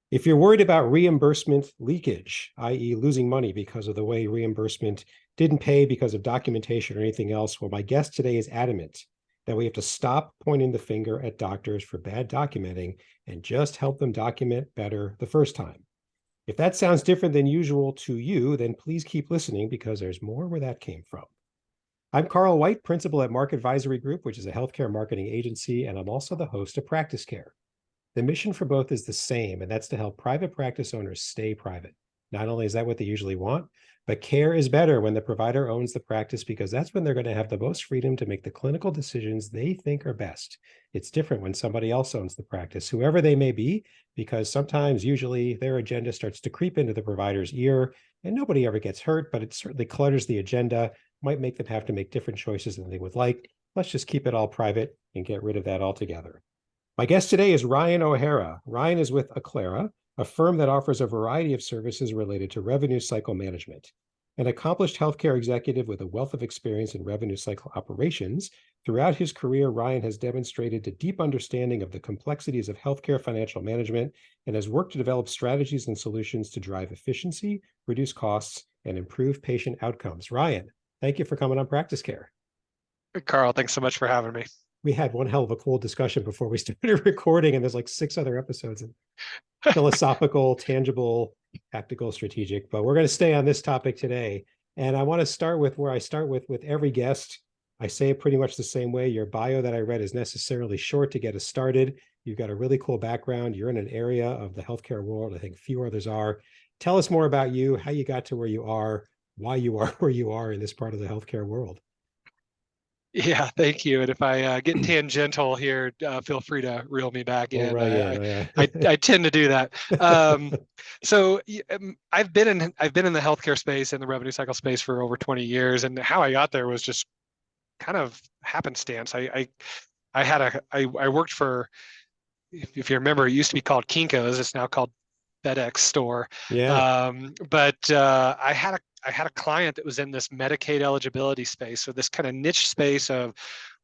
If you're worried about reimbursement leakage, i.e. losing money because of the way reimbursement didn't pay because of documentation or anything else, well, my guest today is adamant that we have to stop pointing the finger at doctors for bad documenting and just help them document better the first time. If that sounds different than usual to you, then please keep listening because there's more where that came from. I'm Carl White, principal at Mark Advisory Group, which is a healthcare marketing agency, and I'm also the host of Practice Care. The mission for both is the same, and that's to help private practice owners stay private. Not only is that what they usually want, but care is better when the provider owns the practice because that's when they're going to have the most freedom to make the clinical decisions they think are best. It's different when somebody else owns the practice, whoever they may be, because sometimes, usually, their agenda starts to creep into the provider's ear, and nobody ever gets hurt, but it certainly clutters the agenda, might make them have to make different choices than they would like. Let's just keep it all private and get rid of that altogether. My guest today is Ryan O'Hara. Ryan is with Acclara, a firm that offers a variety of services related to revenue cycle management. An accomplished healthcare executive with a wealth of experience in revenue cycle operations, throughout his career, Ryan has demonstrated a deep understanding of the complexities of healthcare financial management and has worked to develop strategies and solutions to drive efficiency, reduce costs, and improve patient outcomes. Ryan, thank you for coming on Practice Care. Carl, thanks so much for having me. We had one hell of a cool discussion before we started recording, and there's like 6 other episodes, philosophical, tangible, tactical, strategic, but we're going to stay on this topic today. And I want to start with where I start with every guest. I say it pretty much the same way. Your bio that I read is necessarily short to get us started. You've got a really cool background. You're in an area of the healthcare world I think few others are. Tell us more about you, how you got to where you are, why you are where you are in this part of the healthcare world. Yeah, thank you. And if I get tangential here, feel free to reel me back in. I tend to do that. So I've been in the healthcare space and the revenue cycle space for over 20 years, and how I got there was just kind of happenstance. I worked for, if you remember, it used to be called Kinko's. It's now called FedEx store. Yeah. But I had a client that was in this Medicaid eligibility space. So this kind of niche space of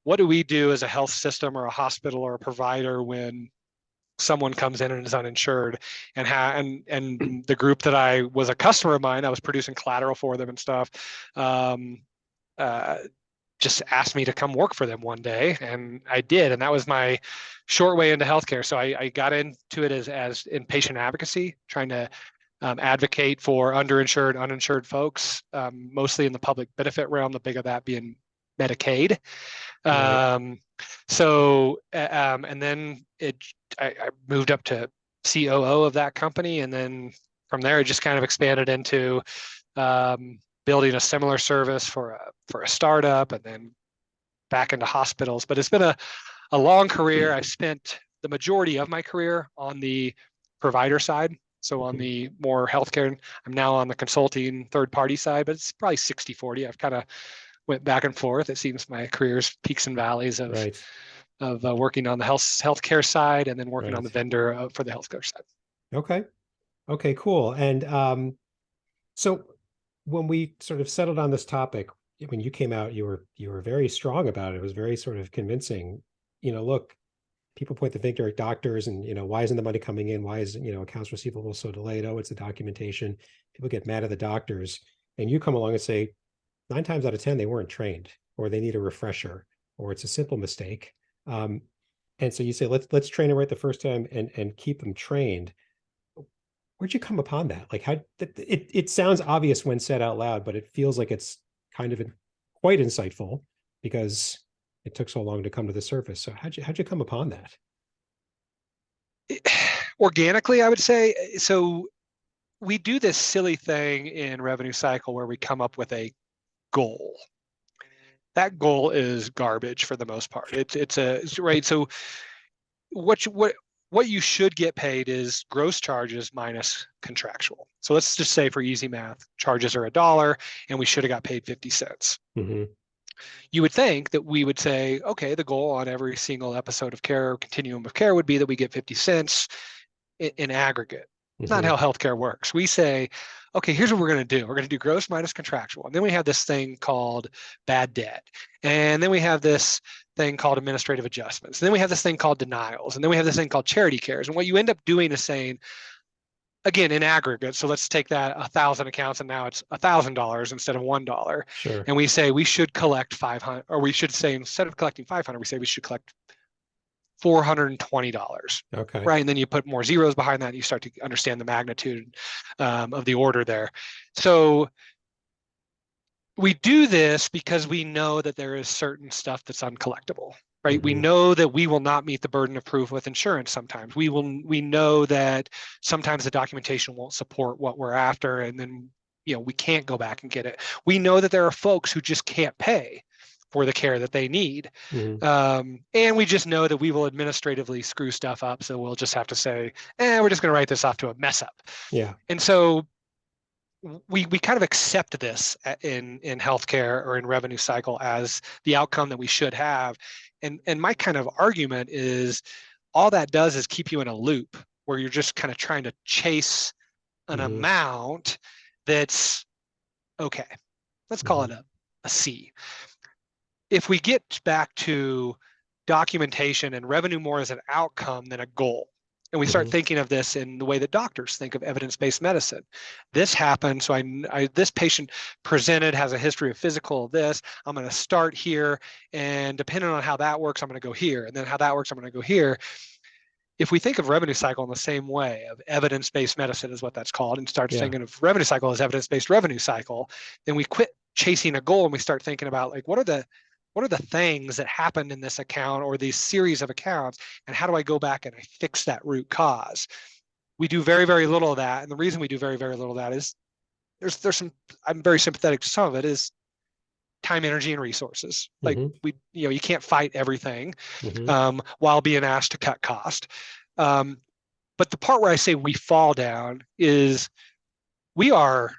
what do we do as a health system or a hospital or a provider when someone comes in and is uninsured, and the group that I was a customer of mine, I was producing collateral for them and stuff. Just asked me to come work for them one day, and I did, and that was my short way into healthcare. So I got into it as in patient advocacy, trying to advocate for underinsured, uninsured folks, mostly in the public benefit realm, the big of that being Medicaid. Right. And then I moved up to COO of that company, and then from there it just kind of expanded into building a similar service for a startup, and then back into hospitals. But it's been a long career. I've spent the majority of my career on the provider side. So on the more healthcare, I'm now on the consulting third-party side, but it's probably 60-40. I've kind of went back and forth. It seems my career's peaks and valleys of working on the healthcare side and then working on the vendor for the healthcare side. Okay, cool. And so when we sort of settled on this topic, when you came out, you were very strong about it. It was very sort of convincing. Look, people point the finger at doctors and, why isn't the money coming in? Why is, accounts receivable so delayed? Oh, it's the documentation. People get mad at the doctors. And you come along and say, 9 times out of 10, they weren't trained, or they need a refresher, or it's a simple mistake. And so you say, let's train them right the first time and keep them trained. Where'd you come upon that? Like, how it sounds obvious when said out loud, but it feels like it's kind of quite insightful because it took so long to come to the surface. So how'd you come upon that? Organically, I would say. So we do this silly thing in revenue cycle where we come up with a goal. That goal is garbage for the most part. It's right. So what you should get paid is gross charges minus contractual. So let's just say, for easy math, charges are $1 and we should have got paid 50 cents. Mm-hmm. You would think that we would say, okay, the goal on every single episode of care, continuum of care, would be that we get 50 cents in aggregate. It's not how healthcare works. We say, okay, here's what we're going to do. We're going to do gross minus contractual. And then we have this thing called bad debt. And then we have this thing called administrative adjustments. And then we have this thing called denials. And then we have this thing called charity cares. And what you end up doing is saying, again, in aggregate, so let's take that 1,000 accounts and now it's $1,000 instead of $1. Sure. And we say we should collect 500, or we should say instead of collecting 500, we say we should collect $420. Okay. Right. And then you put more zeros behind that and you start to understand the magnitude of the order there. So we do this because we know that there is certain stuff that's uncollectible, right? We know that we will not meet the burden of proof with insurance sometimes. We know that sometimes the documentation won't support what we're after, and then we can't go back and get it. We know that there are folks who just can't pay for the care that they need. And we just know that we will administratively screw stuff up. So we'll just have to say, we're just going to write this off to a mess up. Yeah. And so we kind of accept this in healthcare or in revenue cycle as the outcome that we should have. And my kind of argument is all that does is keep you in a loop where you're just kind of trying to chase an amount that's okay. Let's call it a C. If we get back to documentation and revenue more as an outcome than a goal, and we start thinking of this in the way that doctors think of evidence-based medicine. This happened, so this patient presented, has a history of physical this, I'm going to start here, and depending on how that works, I'm going to go here, and then how that works, I'm going to go here. If we think of revenue cycle in the same way, of evidence-based medicine is what that's called, and start thinking of revenue cycle as evidence-based revenue cycle, then we quit chasing a goal and we start thinking about, like, what are the things that happened in this account or these series of accounts, and how do I go back and I fix that root cause? We do very, very little of that. And the reason we do very, very little of that is there's some, I'm very sympathetic to some of it, is time, energy, and resources. Like you can't fight everything while being asked to cut cost. But the part where I say we fall down is we are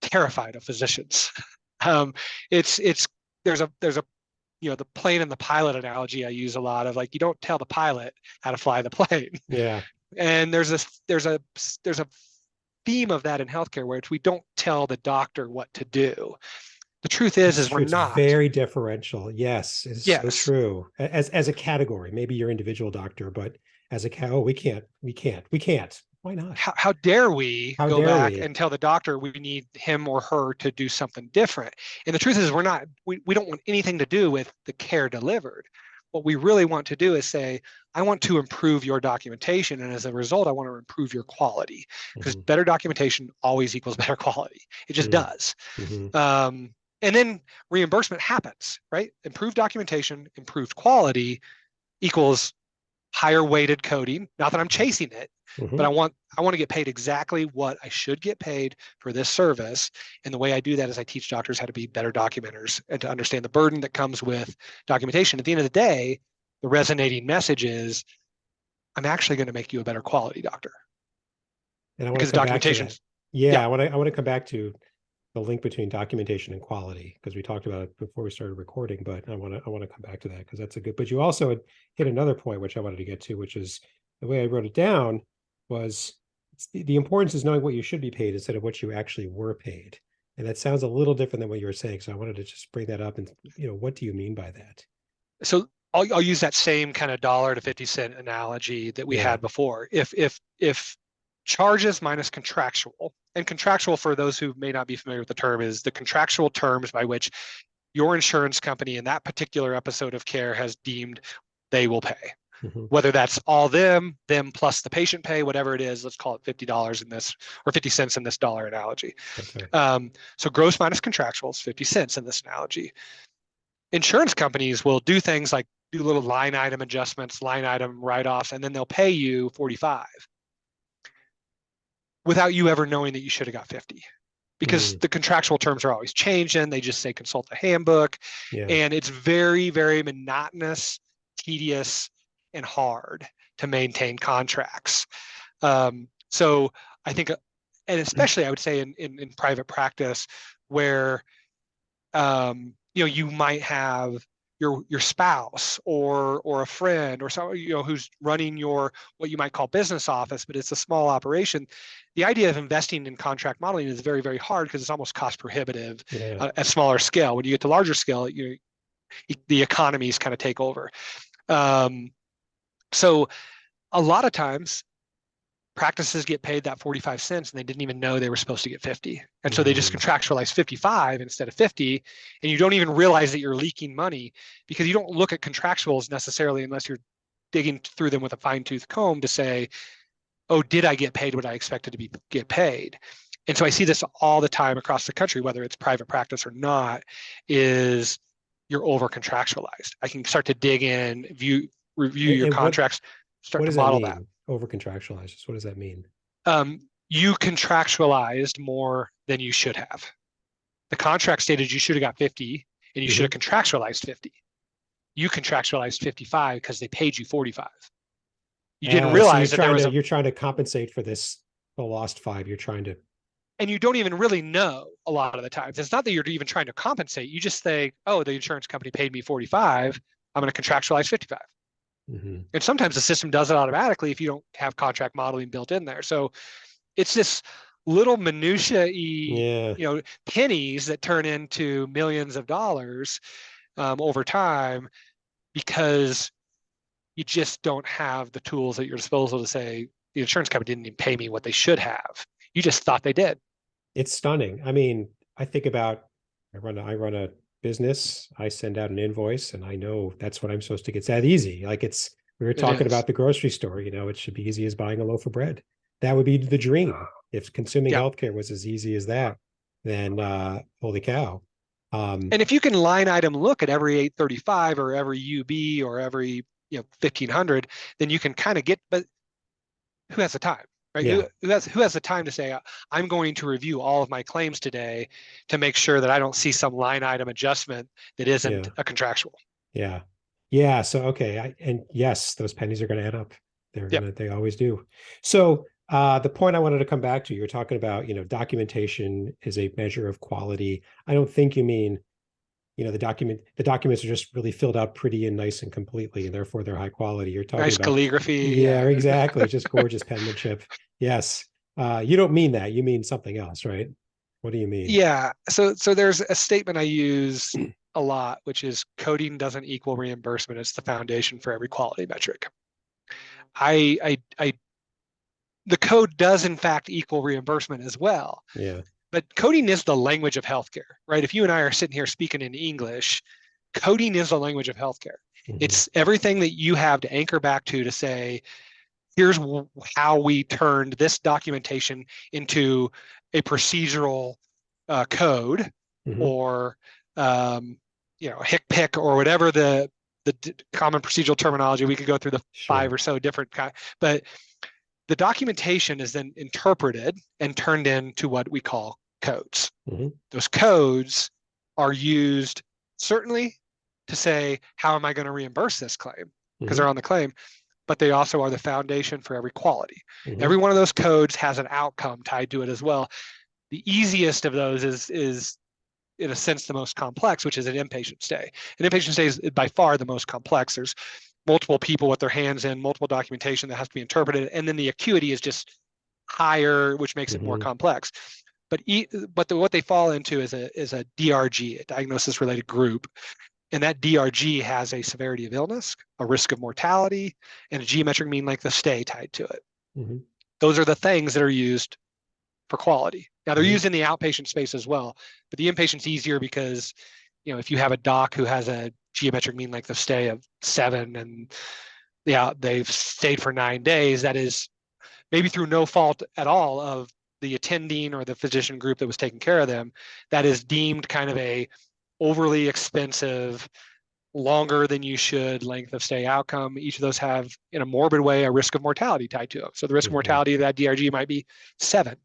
terrified of physicians. There's a the plane and the pilot analogy I use a lot of, like, you don't tell the pilot how to fly the plane. Yeah. And there's a theme of that in healthcare where we don't tell the doctor what to do. The truth is we're not. It's very differential. Yes, it's so Yes. true. As a category, maybe your individual doctor, but as a we can't. Why not? How dare we go back and tell the doctor we need him or her to do something different? And the truth is we don't want anything to do with the care delivered. What we really want to do is say, I want to improve your documentation, and as a result, I want to improve your quality, because better documentation always equals better quality. It just does. And then reimbursement happens, right? Improved documentation, improved quality equals higher weighted coding. Not that I'm chasing it, but I want to get paid exactly what I should get paid for this service. And the way I do that is I teach doctors how to be better documenters and to understand the burden that comes with documentation. At the end of the day, the resonating message is, I'm actually going to make you a better quality doctor. And I want to come documentation. I want to come back to the link between documentation and quality, because we talked about it before we started recording, but I want to come back to that because that's a good, but you also hit another point, which I wanted to get to, which is the way I wrote it down was the importance is knowing what you should be paid instead of what you actually were paid. And that sounds a little different than what you were saying. So I wanted to just bring that up and, what do you mean by that? So I'll use that same kind of $1 to 50 cent analogy that we had before. If charges minus contractual, and contractual, for those who may not be familiar with the term, is the contractual terms by which your insurance company in that particular episode of care has deemed they will pay. Whether that's all them plus the patient pay, whatever it is, let's call it $50 in this, or 50 cents in this dollar analogy. Okay. So gross minus contractual is 50 cents in this analogy. Insurance companies will do things like do little line item adjustments, line item write-offs, and then they'll pay you 45 without you ever knowing that you should have got 50. Because the contractual terms are always changing. They just say consult the handbook. And it's very, very monotonous, tedious, and hard to maintain contracts. So I think, and especially I would say in private practice, where you might have your spouse or a friend or someone who's running your what you might call business office, but it's a small operation. The idea of investing in contract modeling is very, very hard because it's almost cost prohibitive at smaller scale. When you get to larger scale, the economies kind of take over. So a lot of times practices get paid that 45 cents and they didn't even know they were supposed to get 50. And so they just contractualize 55 instead of 50. And you don't even realize that you're leaking money because you don't look at contractuals necessarily unless you're digging through them with a fine-tooth comb to say, oh, did I get paid what I expected to get paid? And so I see this all the time across the country, whether it's private practice or not, is you're over contractualized. I can start to dig in, review your contracts, start to model that. Over contractualized. What does that mean? You contractualized more than you should have. The contract stated you should have got 50 and you should have contractualized 50. You contractualized 55 because they paid you 45. You didn't realize that you're trying to compensate for the lost 5. You're trying to, and you don't even really know a lot of the times. It's not that you're even trying to compensate. You just think, oh, the insurance company paid me 45. I'm going to contractualize 55. And sometimes the system does it automatically if you don't have contract modeling built in there. So it's this little minutiae, pennies that turn into millions of dollars over time because you just don't have the tools at your disposal to say the insurance company didn't even pay me what they should have. You just thought they did. It's stunning. I mean, I think about, I run a business, I send out an invoice and I know that's what I'm supposed to get. It's that easy. Like we were talking about the grocery store, it should be easy as buying a loaf of bread. That would be the dream. If consuming healthcare was as easy as that, then holy cow. And if you can line item look at every 835 or every UB or every 1500, then you can kind of get, but who has the time? Right? Yeah. Who has the time to say, I'm going to review all of my claims today to make sure that I don't see some line item adjustment that isn't a contractual. Yeah. Yeah. So, okay. And yes, those pennies are going to add up. They always do. So the point I wanted to come back to, you were talking about, documentation is a measure of quality. I don't think you mean, the documents are just really filled out pretty and nice and completely, and therefore they're high quality. You're talking nice about calligraphy. Yeah, exactly. Just gorgeous penmanship. Yes. You don't mean that. You mean something else, right? What do you mean? Yeah. So there's a statement I use a lot, which is coding doesn't equal reimbursement. It's the foundation for every quality metric. The code does in fact equal reimbursement as well. Yeah. But coding is the language of healthcare, right? If you and I are sitting here speaking in English, coding is the language of healthcare. It's everything that you have to anchor back to say, here's how we turned this documentation into a procedural code or HICPIC or whatever the common procedural terminology. We could go through the 5 or so different but the documentation is then interpreted and turned into what we call codes. Those codes are used certainly to say, how am I going to reimburse this claim? Because they're on the claim, but they also are the foundation for every quality. Every one of those codes has an outcome tied to it as well. The easiest of those is in a sense the most complex, which is an inpatient stay. An inpatient stay is by far the most complex. There's multiple people with their hands in, multiple documentation that has to be interpreted, and then the acuity is just higher, which makes it more complex. But what they fall into is a DRG, a diagnosis-related group, and that DRG has a severity of illness, a risk of mortality, and a geometric mean length of stay tied to it. Those are the things that are used for quality. Now they're used in the outpatient space as well, but the inpatient's easier because, if you have a doc who has a geometric mean length of stay of 7 and they've stayed for 9 days, that is maybe through no fault at all of the attending or the physician group that was taking care of them, that is deemed kind of a overly expensive, longer than you should length of stay outcome. Each of those have, in a morbid way, a risk of mortality tied to them. So the risk of mortality of that DRG might be 7,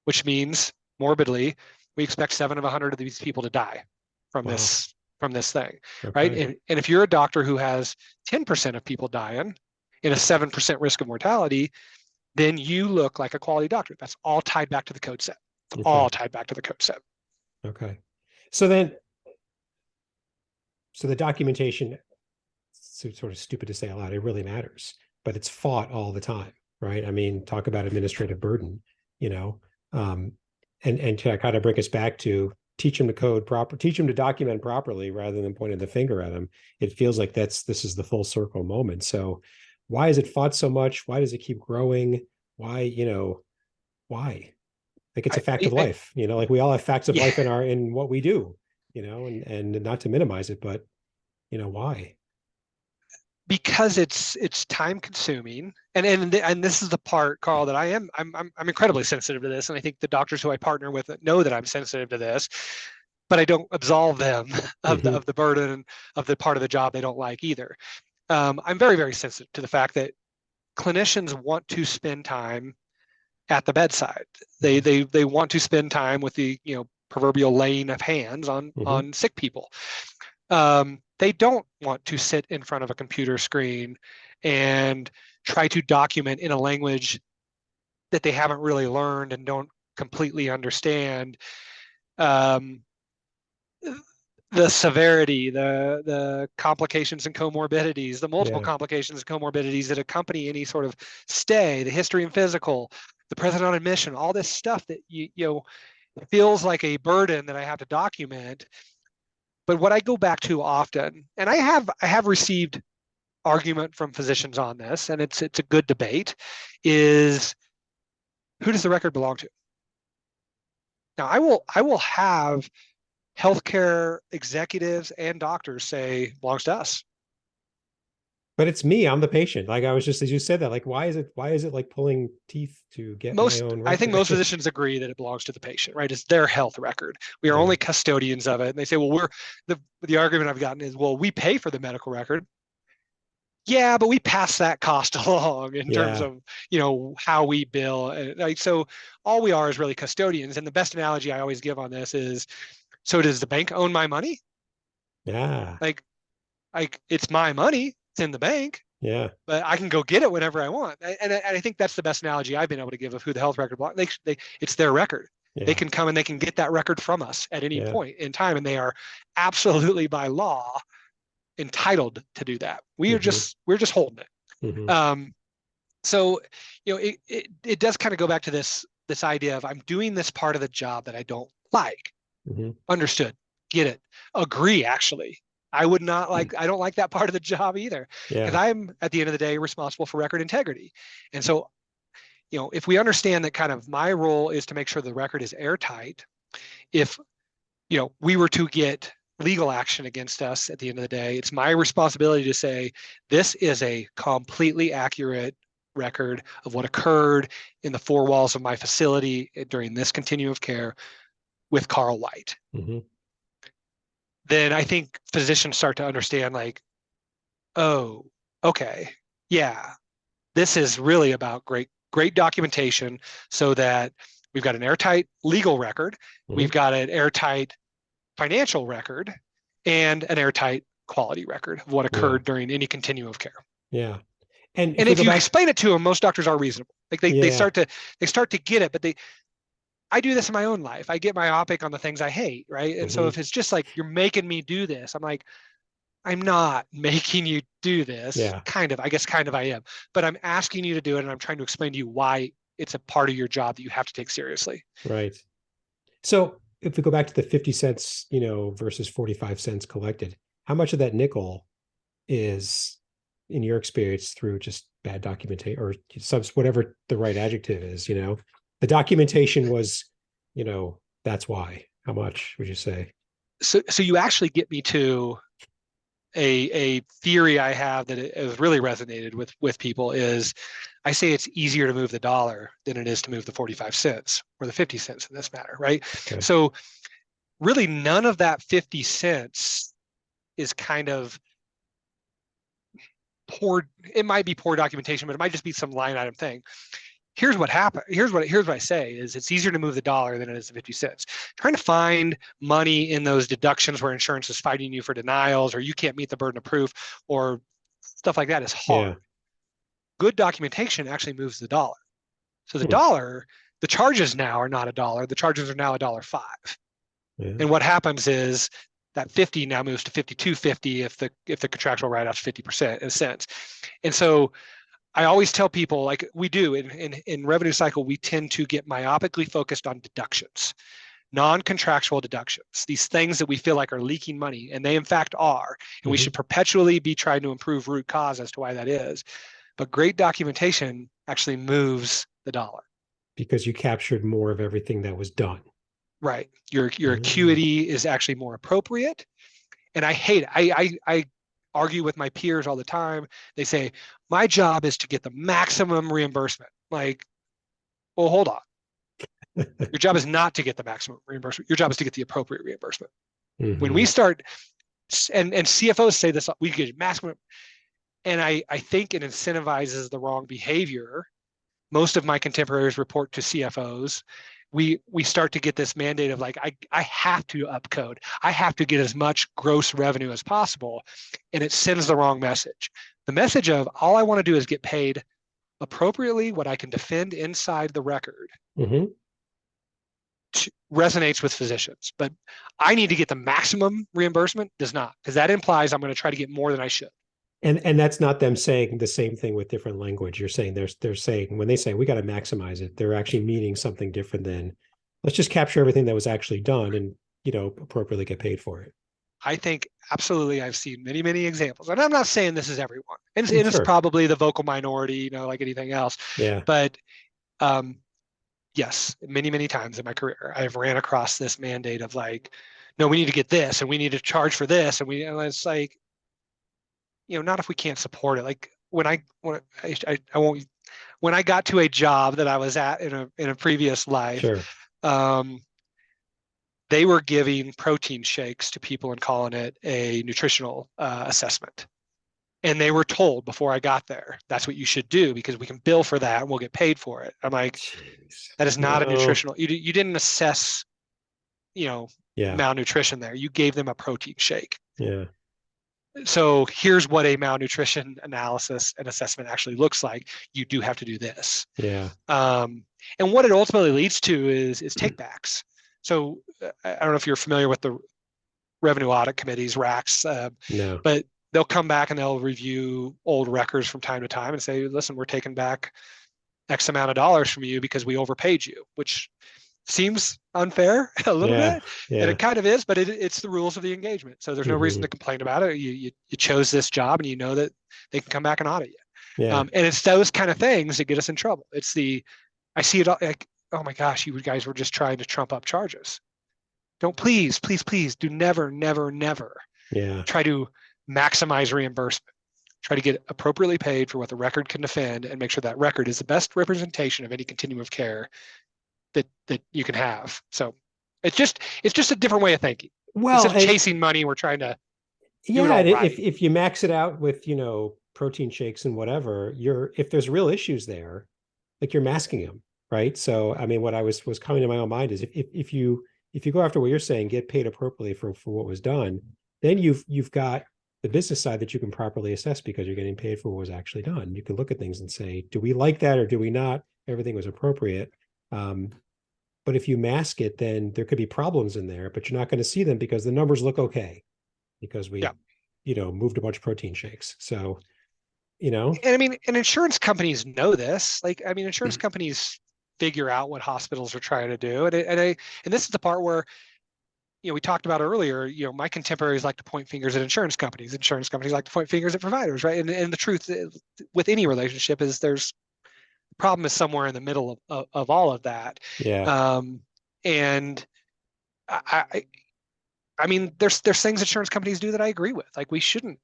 which means morbidly, we expect 7 of 100 of these people to die from this thing, right? And if you're a doctor who has 10% of people dying in a 7% risk of mortality, then you look like a quality doctor. That's all tied back to the code set. It's all tied back to the code set. Okay. So the documentation, it's sort of stupid to say out loud, it really matters, but it's fought all the time, right? I mean, talk about administrative burden, and to kind of bring us back to teach them to code proper, teach them to document properly rather than pointing the finger at them. It feels like this is the full circle moment. So why is it fought so much? Why does it keep growing? Why, why? Like it's a fact of I life, like we all have facts of yeah, life in what we do, and not to minimize it, but why? because it's time consuming, and this is the part, Carl, that I'm incredibly sensitive to this, and I think the doctors who I partner with know that I'm sensitive to this, but I don't absolve them of Mm-hmm. the burden of the part of the job they don't like either. I'm very, very sensitive to the fact that clinicians want to spend time at the bedside. They want to spend time with the proverbial laying of hands Mm-hmm. on sick people. They don't want to sit in front of a computer screen and try to document in a language that they haven't really learned and don't completely understand. Um, the severity, the complications and comorbidities, the multiple Yeah. complications and comorbidities that accompany any sort of stay, the history and physical, the present on admission, all this stuff that feels like a burden that I have to document. But what I go back to often, and I have received argument from physicians on this, and it's a good debate, is who does the record belong to? Now I will have healthcare executives and doctors say belongs to us. But it's me, I'm the patient. Like I was just, as you said that, like, why is it like pulling teeth to get my own I think record? most physicians agree that it belongs to the patient, right? It's their health record. We are Yeah. only custodians of it. And they say, well, the argument I've gotten is, well, we pay for the medical record. Yeah, but we pass that cost along in terms Yeah. of how we bill. Like, so all we are is really custodians. And the best analogy I always give on this is, so does the bank own my money? Yeah. Like it's my money. It's in the bank, Yeah. but I can go get it whenever I want. And I think that's the best analogy I've been able to give of who the health record belongs. It's their record. They Yeah. can come and they can get that record from us at any Yeah. point in time, and they are absolutely by law entitled to do that. We're Mm-hmm. just holding it. Mm-hmm. So it does kind of go back to this idea of I'm doing this part of the job that I don't like. Mm-hmm. Understood. Get it. Agree, actually. I don't like that part of the job either, because Yeah. I'm at the end of the day responsible for record integrity. And so, if we understand that kind of my role is to make sure the record is airtight, if, we were to get legal action against us at the end of the day, it's my responsibility to say, this is a completely accurate record of what occurred in the four walls of my facility during this continuum of care with Carl White. Mm-hmm. Then I think physicians start to understand, like, oh, okay, yeah, this is really about great documentation, so that we've got an airtight legal record, Mm-hmm. we've got an airtight financial record, and an airtight quality record of what Yeah. occurred during any continuum of care. Yeah. And if And we if go you back, explain it to them, most doctors are reasonable. Like they yeah. start to get it, but I do this in my own life. I get myopic on the things I hate, right? And so Mm-hmm. if it's just like, you're making me do this, I'm like, I'm not making you do this. Yeah. I guess kind of I am, but I'm asking you to do it, and I'm trying to explain to you why it's a part of your job that you have to take seriously. Right. So if we go back to the 50 cents, versus 45 cents collected, how much of that nickel is, in your experience, through just bad documentation or whatever the right adjective is, the documentation was, that's why. How much would you say? So you actually get me to a theory I have that has really resonated with people is, I say it's easier to move the dollar than it is to move the 45 cents or the 50 cents in this matter, right? Okay. So really none of that 50 cents is kind of poor. It might be poor documentation, but it might just be some line item thing. Here's what happened. Here's what I say is, it's easier to move the dollar than it is the 50 cents. Trying to find money in those deductions where insurance is fighting you for denials, or you can't meet the burden of proof, or stuff like that, is hard. Yeah. Good documentation actually moves the dollar. So the Hmm. dollar, the charges now are not $1. The charges are now $1.05. Yeah. And what happens is that 50 now moves to 52.50 if the contractual write-off's 50% in a sense. And so I always tell people, like we do in revenue cycle, we tend to get myopically focused on deductions, non-contractual deductions, these things that we feel like are leaking money, and they in fact are, and we Mhm. should perpetually be trying to improve root cause as to why that is. But great documentation actually moves the dollar. Because you captured more of everything that was done. Right. Your Mm. acuity is actually more appropriate. And I hate it. I argue with my peers all the time. They say, my job is to get the maximum reimbursement. Like, well, hold on. Your job is not to get the maximum reimbursement. Your job is to get the appropriate reimbursement. When we Mhm. start, and CFOs say this, we get maximum. And I think it incentivizes the wrong behavior. Most of my contemporaries report to CFOs. We start to get this mandate of like, I have to upcode. I have to get as much gross revenue as possible. And it sends the wrong message. The message of all I want to do is get paid appropriately what I can defend inside the record Mhm. resonates with physicians. But I need to get the maximum reimbursement does not, because that implies I'm going to try to get more than I should. And that's not them saying the same thing with different language. You're saying they're saying when they say we got to maximize it, they're actually meaning something different than let's just capture everything that was actually done and appropriately get paid for it. I think absolutely I've seen many, many examples. And I'm not saying this is everyone. And it's Sure. probably the vocal minority, like anything else. Yeah. But um, yes, many, many times in my career, I've ran across this mandate of like, no, we need to get this and we need to charge for this. And it's like, not if we can't support it. Like when I won't, when I got to a job that I was at in a previous life, Sure. um, they were giving protein shakes to people and calling it a nutritional assessment. And they were told before I got there, that's what you should do because we can bill for that and we'll get paid for it. I'm like, Jeez. that is not a No. nutritional, you didn't assess, Yeah. malnutrition there. You gave them a protein shake. Yeah. So here's what a malnutrition analysis and assessment actually looks like. You do have to do this. Yeah. And what it ultimately leads to is takebacks. So I don't know if you're familiar with the revenue audit committees, RACs, No. but they'll come back and they'll review old records from time to time and say, listen, we're taking back X amount of dollars from you because we overpaid you, which seems unfair a little Yeah. bit. And Yeah. it kind of is, but it's the rules of the engagement. So there's no reason Hmm. to complain about it. You chose this job and you know that they can come back and audit you. Yeah. And it's those kind of things that get us in trouble. I see it all like, oh my gosh, you guys were just trying to trump up charges. Don't please, please, please do never, never, never Yeah. try to maximize reimbursement. Try to get appropriately paid for what the record can defend and make sure that record is the best representation of any continuum of care that you can have. So it's just a different way of thinking. Well, Instead of chasing money, we're trying to do it yeah, all if right. if you max it out with, protein shakes and whatever, if there's real issues there, like you're masking them, right? So, I mean, what I was coming to my own mind is if you go after what you're saying, get paid appropriately for what was done, then you've got the business side that you can properly assess because you're getting paid for what was actually done. You can look at things and say, do we like that or do we not? Everything was appropriate. But if you mask it, then there could be problems in there, but you're not going to see them because the numbers look okay because Yeah. we, moved a bunch of protein shakes. So, you know, And I mean, and insurance companies know this. Like, I mean, insurance companies figure out what hospitals are trying to do. And this is the part where, we talked about earlier, my contemporaries like to point fingers at insurance companies. Insurance companies like to point fingers at providers, right? And the truth with any relationship is the problem is somewhere in the middle of all of that. yeah. And I mean, there's things insurance companies do that I agree with. Like we shouldn't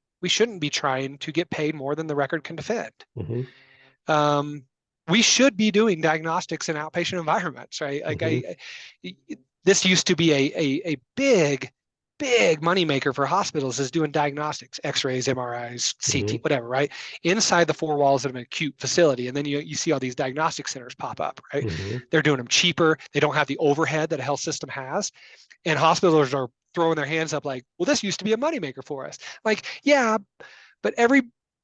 be trying to get paid more than the record can defend. Mm-hmm. We should be doing diagnostics in outpatient environments, right? Like Mm-hmm. this used to be a big moneymaker for hospitals is doing diagnostics, x-rays, MRIs, CT, Mm-hmm. whatever, right? Inside the four walls of an acute facility. And then you see all these diagnostic centers pop up, right? Mm-hmm. They're doing them cheaper. They don't have the overhead that a health system has. And hospitals are throwing their hands up like, well, this used to be a moneymaker for us. Like, yeah, but every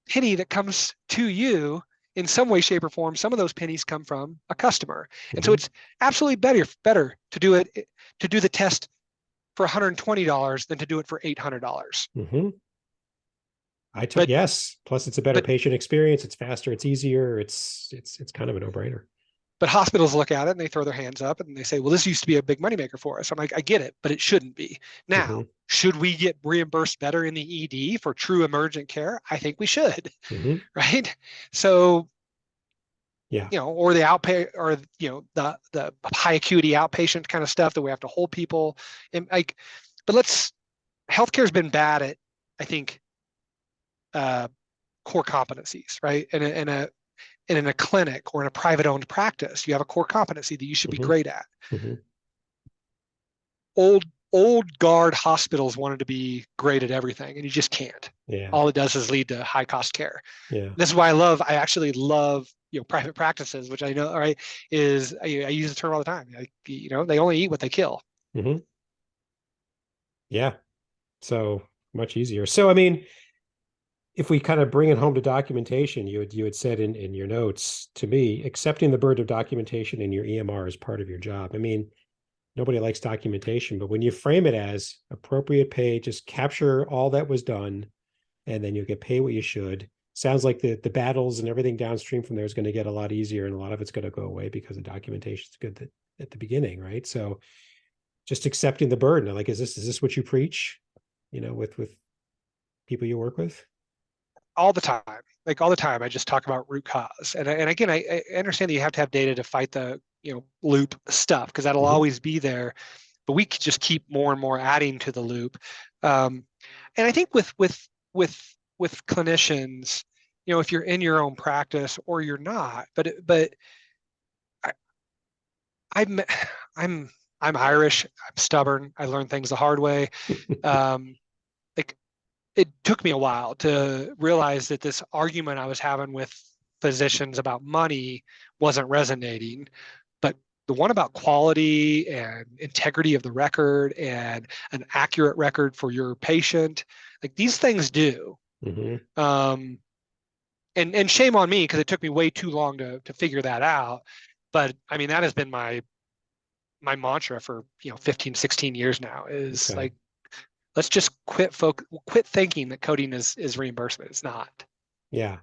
penny that comes to you in some way, shape, or form, some of those pennies come from a customer. And so Mm-hmm. it's absolutely better to do the test for $120 than to do it for $800. Mm-hmm. But Yes. Plus it's a better but patient experience. It's faster, it's easier. It's kind of a no-brainer. But hospitals look at it and they throw their hands up and they say, well, this used to be a big moneymaker for us. I'm like, I get it, but it shouldn't be. Now, Hmm. should we get reimbursed better in the ED for true emergent care? I think we should, Hmm. right? So, Yeah. or the outpay or the high acuity outpatient kind of stuff that we have to hold people and like, but healthcare's been bad at, I think, uh, core competencies, right? And in a clinic or in a private owned practice, you have a core competency that you should be Hmm. great at. Hmm. Old guard hospitals wanted to be great at everything, and you just can't. Yeah. All it does is lead to high cost care. Yeah. This is why I actually love private practices, which I know, all right, is I use the term all the time. Like, they only eat what they kill. Hmm. Yeah. So much easier. So, I mean, if we kind of bring it home to documentation, you had said in your notes to me, accepting the burden of documentation in your EMR is part of your job. I mean, nobody likes documentation, but when you frame it as appropriate pay, just capture all that was done, and then you'll get paid what you should. Sounds like the battles and everything downstream from there is going to get a lot easier, and a lot of it's going to go away because the documentation is good at the beginning, right? So just accepting the burden. Like, is this what you preach? With people you work with? All the time. Like all the time, I just talk about root cause. And again, I understand that you have to have data to fight the loop stuff because that'll Hmm. always be there. But we could just keep more and more adding to the loop. Um, and I think with clinicians, if you're in your own practice or you're not, but I, I'm I'm I'm Irish. I'm stubborn. I learn things the hard way. Um, like it took me a while to realize that this argument I was having with physicians about money wasn't resonating, but the one about quality and integrity of the record and an accurate record for your patient, like these things do. Hmm. Um, and shame on me because it took me way too long to figure that out. But I mean, that has been my mantra for 15, 16 years now is Okay. like, let's just quit thinking that coding is reimbursement. It's not. Yeah.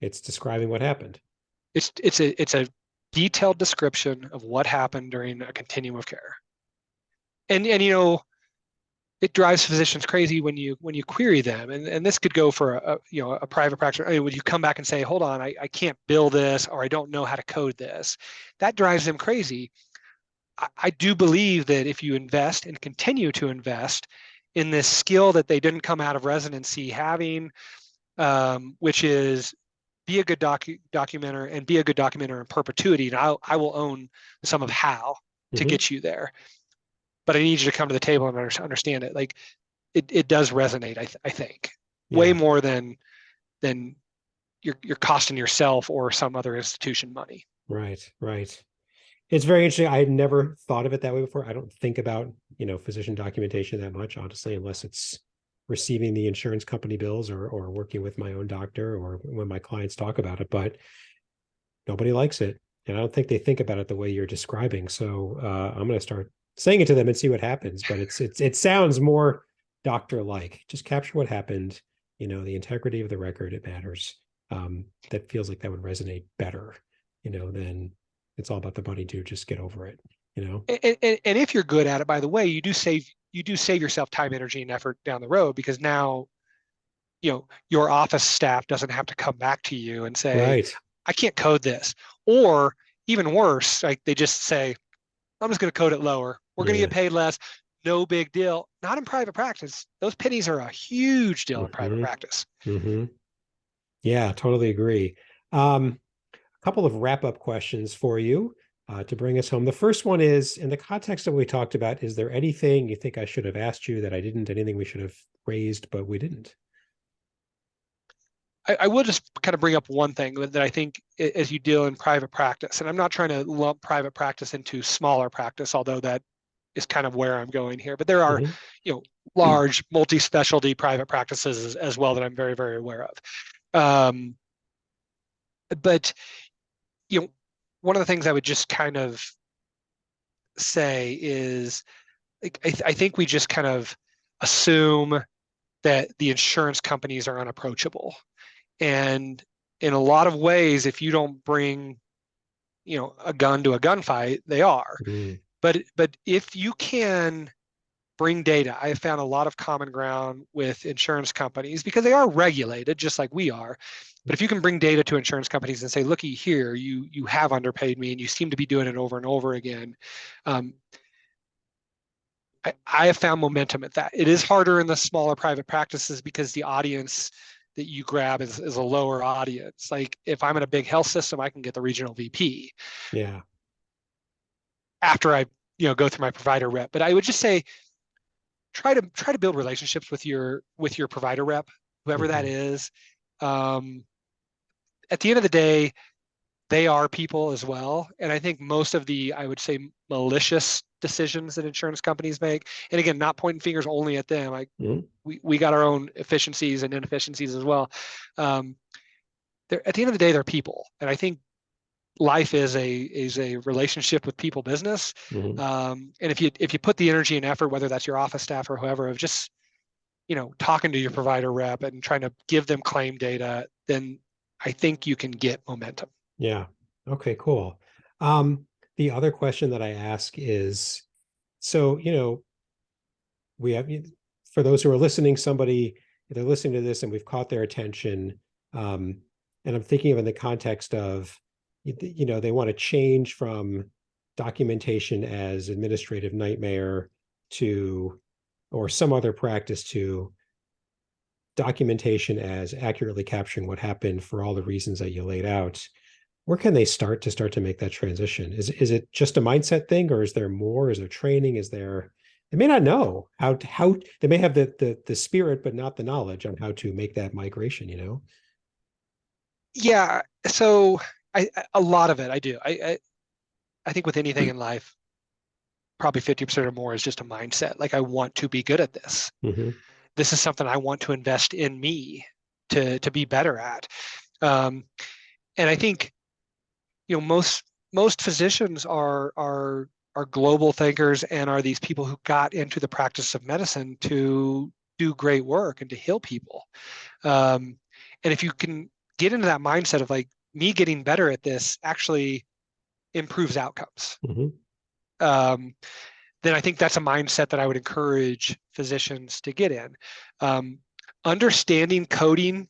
It's describing what happened. It's a detailed description of what happened during a continuum of care. And it drives physicians crazy when you query them. And this could go for a private practice. I mean, when you come back and say, hold on, I can't bill this or I don't know how to code this, that drives them crazy. I do believe that if you invest and continue to invest in this skill that they didn't come out of residency having, which is be a good documenter and be a good documenter in perpetuity. And I will own some of how to Hmm. get you there. But I need you to come to the table and understand it. Like it does resonate, I think, way Yeah. more than you're costing yourself or some other institution money. Right. Right. It's very interesting. I had never thought of it that way before. I don't think about, physician documentation that much, honestly, unless it's receiving the insurance company bills or working with my own doctor or when my clients talk about it, but nobody likes it. And I don't think they think about it the way you're describing. So I'm going to start saying it to them and see what happens. But it sounds more doctor-like. Just capture what happened, the integrity of the record, it matters. That feels like that would resonate better, than it's all about the money too. Just get over it. And if you're good at it, by the way, you do save yourself time, energy, and effort down the road because now your office staff doesn't have to come back to you and say, Right. I can't code this. Or even worse, like they just say, I'm just going to code it lower. We're going to get Yeah. paid less. No big deal. Not in private practice. Those pennies are a huge deal in private Hmm. practice. Hmm. Yeah, totally agree. A couple of wrap-up questions for you to bring us home. The first one is, in the context of what we talked about, is there anything you think I should have asked you that I didn't? Anything we should have raised, but we didn't? I will just kind of bring up one thing that I think as you deal in private practice, and I'm not trying to lump private practice into smaller practice, although that is kind of where I'm going here. But there are, Hmm. large multi-specialty private practices as well that I'm very, very aware of. But you know, one of the things I would just kind of say is, like, I think we just kind of assume that the insurance companies are unapproachable, and in a lot of ways, if you don't bring a gun to a gunfight, they are. Mm, But if you can bring data, I have found a lot of common ground with insurance companies because they are regulated just like we are. But if you can bring data to insurance companies and say, looky here, you have underpaid me and you seem to be doing it over and over again. um, I have found momentum at that. It is harder in the smaller private practices because the audience that you grab is a lower audience. Like if I'm in a big health system, I can get the regional VP yeah. after I go through my provider rep. But I would just say try to build relationships with your provider rep, whoever that Hmm. is. Um, at the end of the day, they are people as well. And I think most of the, I would say, malicious decisions that insurance companies make, and again, not pointing fingers only at them. Mm, We got our own efficiencies and inefficiencies as well. Um, at the end of the day, they're people, and I think life is a relationship with people business. hmm. And if you put the energy and effort, whether that's your office staff or whoever, of just talking to your provider rep and trying to give them claim data, then I think you can get momentum. Yeah. Okay, cool. The other question that I ask is, so, we have, for those who are listening, somebody, they're listening to this and we've caught their attention. Um, and I'm thinking of in the context of, they want to change from documentation as administrative nightmare to, or some other practice to documentation as accurately capturing what happened for all the reasons that you laid out. Where can they start to make that transition? Is it just a mindset thing, or is there more? Is there training? Is there, they may not know how they may have the spirit but not the knowledge on how to make that migration. Yeah, so a lot of it I do. I think with anything in life, probably 50% or more is just a mindset. Like I want to be good at this. Hmm. This is something I want to invest in me to be better at. Um, and I think most physicians are global thinkers and are these people who got into the practice of medicine to do great work and to heal people. Um, and if you can get into that mindset of like me getting better at this actually improves outcomes, Hmm. um, then I think that's a mindset that I would encourage physicians to get in. Um, Understanding coding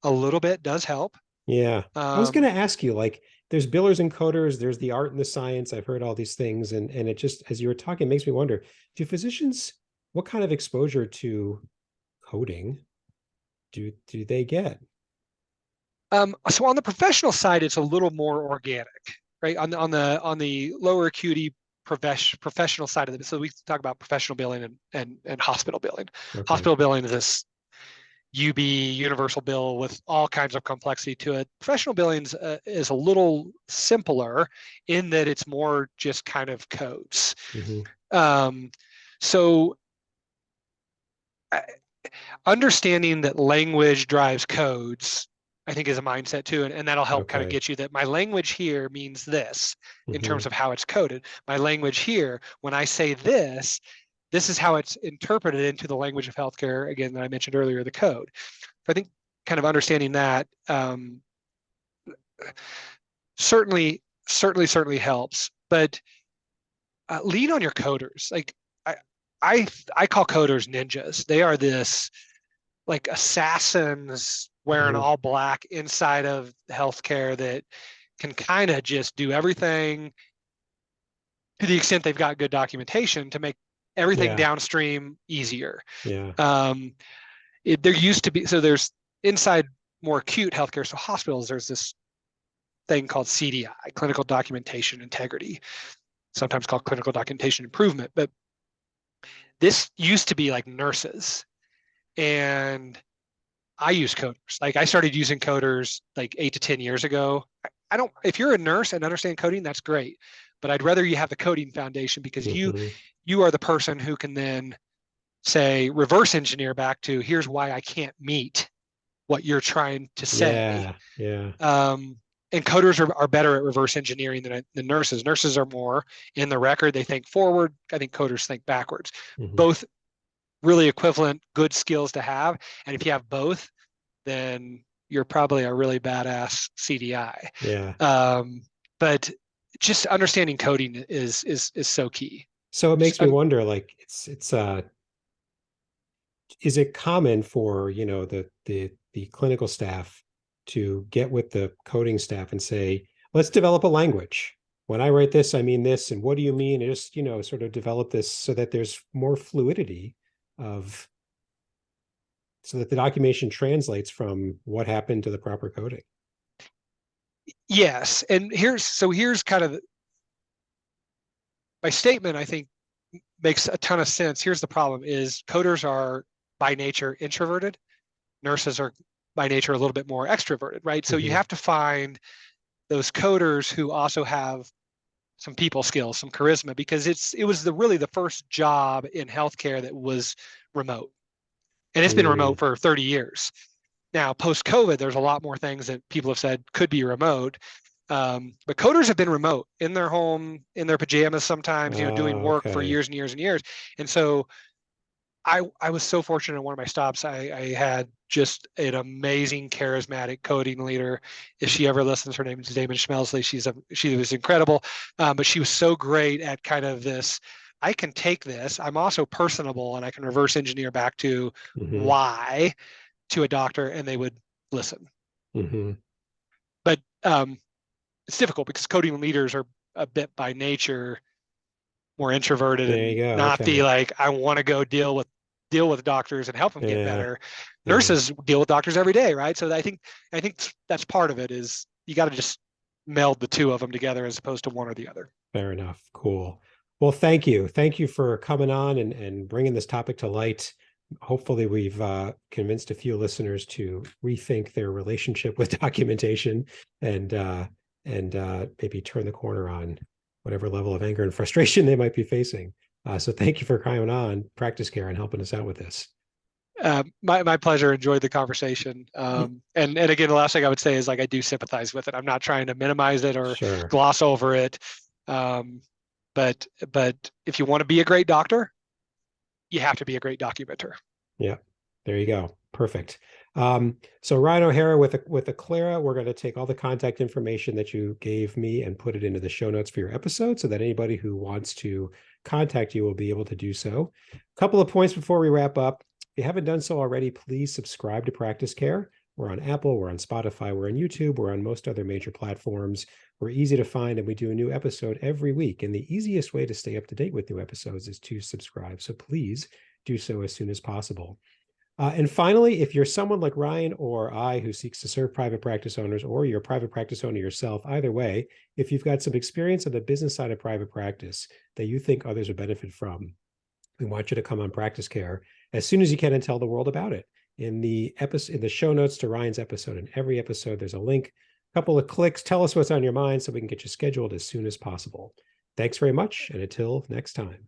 a little bit does help. Yeah. I was going Um, to ask you, like, there's billers and coders, there's the art and the science. I've heard all these things, and it just, as you were talking, makes me wonder, do physicians, what kind of exposure to coding do they get? so on the professional side, it's a little more organic, right? On the lower acuity professional side of it. So we talk about professional billing and hospital billing. Okay. Hospital billing is this UB universal bill with all kinds of complexity to it. Professional billings is a little simpler in that it's more just kind of codes. Hmm. Um, so understanding that language drives codes, I think, is a mindset too, and that'll help kind of Okay. get you that my language here means this in terms Hmm. of how it's coded. My language here, when I say this is how it's interpreted into the language of healthcare, again, that I mentioned earlier, the code. So I think kind of understanding that certainly helps. But lean on your coders. Like I, I call coders ninjas. They are this like assassins wearing Hmm. all black inside of healthcare that can kind of just do everything to the extent they've got good documentation to make everything Yeah. downstream easier. Yeah. Um, there used to be, so there's inside more acute healthcare, so hospitals, there's this thing called CDI, clinical documentation integrity, sometimes called clinical documentation improvement. But this used to be like nurses. And I use coders. Like I started using coders like 8 to 10 years ago. I don't, if you're a nurse and understand coding, that's great. But I'd rather you have the coding foundation because you Hmm. you are the person who can then say reverse engineer back to here's why I can't meet what you're trying to say. Yeah. Yeah. Um, and coders are better at reverse engineering than nurses. Nurses are more in the record. They think forward. I think coders think backwards. Hmm. Both really equivalent good skills to have. And if you have both, then you're probably a really badass CDI. Yeah. Um, but just understanding coding is so key. So it Just makes me wonder, like, is it common for, the clinical staff to get with the coding staff and say, let's develop a language. When I write this, I mean this, and what do you mean? And just, sort of develop this so that there's more fluidity of, so that the documentation translates from what happened to the proper coding. yes, and here's kind of my statement, I think makes a ton of sense. Here's the problem: is coders are by nature introverted. Nurses are by nature a little bit more extroverted, right? So you have to find those coders who also have some people skills, some charisma, because it was really the first job in healthcare that was remote, and it's been remote for 30 years. Now, post COVID, there's a lot more things that people have said could be remote. But coders have been remote in their home, in their pajamas sometimes, doing work for years and years and years. And so I was so fortunate in one of my stops. I had just an amazing, charismatic coding leader. If she ever listens, her name is Damon Schmelsley. She was incredible, but she was so great at kind of this. I can take this. I'm also personable, and I can reverse engineer back to why to a doctor, and they would listen. But it's difficult because coding leaders are a bit by nature more introverted and not the like, I want to go deal with doctors and help them get better. Nurses deal with doctors every day, right? So I think that's part of it, is you got to just meld the two of them together as opposed to one or the other. Fair enough. Cool. Well, thank you. Thank you for coming on and bringing this topic to light. Hopefully we've convinced a few listeners to rethink their relationship with documentation and maybe turn the corner on whatever level of anger and frustration they might be facing. So thank you for coming on Practice Care and helping us out with this. My pleasure. Enjoyed the conversation. And again, the last thing I would say is, like, I do sympathize with it. I'm not trying to minimize it or gloss over it. But if you want to be a great doctor, you have to be a great documenter. Yeah, there you go. Perfect. So Ryan O'Hara with Acclara, we're going to take all the contact information that you gave me and put it into the show notes for your episode so that anybody who wants to contact you will be able to do so. A couple of points before we wrap up. If you haven't done so already, please subscribe to Practice Care. We're on Apple, we're on Spotify, we're on YouTube, we're on most other major platforms. We're easy to find, and we do a new episode every week. And the easiest way to stay up to date with new episodes is to subscribe. So please do so as soon as possible. And finally, if you're someone like Ryan or I who seeks to serve private practice owners, or you're a private practice owner yourself, either way, if you've got some experience on the business side of private practice that you think others would benefit from, we want you to come on Practice Care as soon as you can and tell the world about it. In the show notes to Ryan's episode, in every episode, there's a link, a couple of clicks. Tell us what's on your mind so we can get you scheduled as soon as possible. Thanks very much, and until next time.